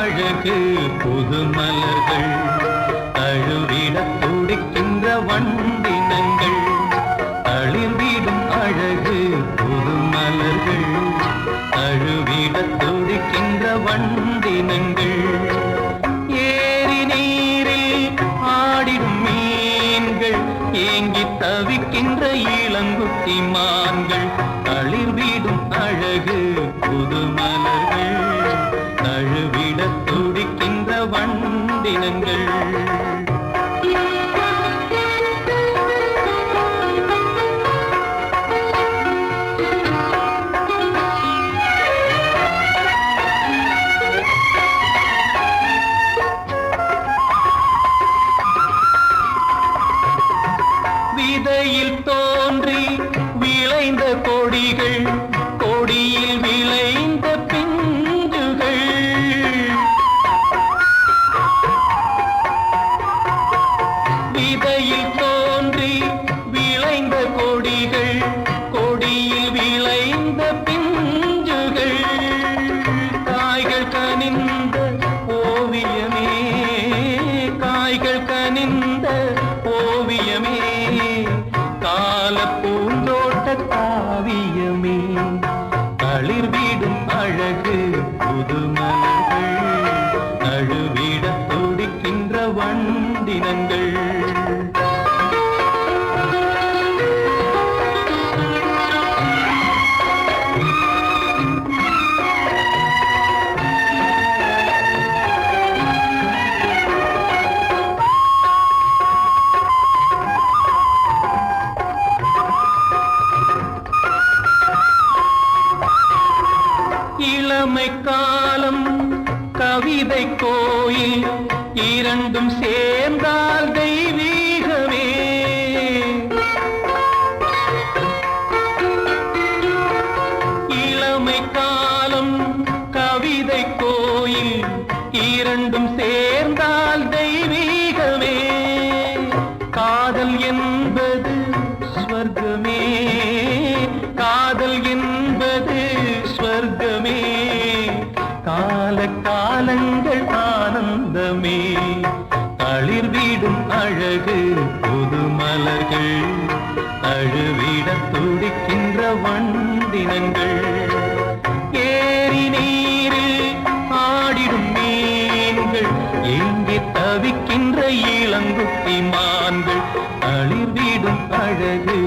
அழகு புது மலர்கள் தழுவிட துடிக்கின்ற வண்டினங்கள் தளிர்விடும் அழகு புது மலர்கள் தழுவிட துடிக்கின்ற வண்டினங்கள் ஏரி நீரில் ஆடிடும் மீன்கள் ஏங்கி தவிக்கின்ற இளங்குட்டி மான்கள் தளிர்விடும் அழகு புது மலர்கள் தழுவிட துடிக்கின்ற வண்டினங்கள் விதையில் தோன்றி விளைந்த கொடிகள் கொடியில் விளைந்த பிஞ்சுகள் விதையில் தோன்றி விளைந்த கொடிகள் கொடியில் விளைந்த பிஞ்சுகள் காய்கள் கனிந்த ஓவியமே காய்கள் கனிந்த ஓவியமே கால பூந்தோட்ட காவியமே தளிர்விடும் அழகு புது மலர்கள் தழுவிட துடிக்கின்ற வண்டினங்கள் இளமை காலம் கவிதை கோயில் இரண்டும் சேர்ந்தால் தெய்வீகமே இளமை காலம் கவிதை கோயில் இரண்டும் சேர்ந்தால் தெய்வீகமே காதல் என்பது ஸ்வர்க்கமே காதல் என்பது ஸ்வர்க்கமே கால காலங்கள் ஆனந்தமே தளிர்விடும் அழகு புது மலர்கள் தழுவிட துடிக்கின்ற வண்டினங்கள் ஏரி நீரில் ஆடிடும் மீன்கள் ஏங்கி தவிக்கின்ற இளங்குட்டி மான்கள் தளிர்விடும் அழகு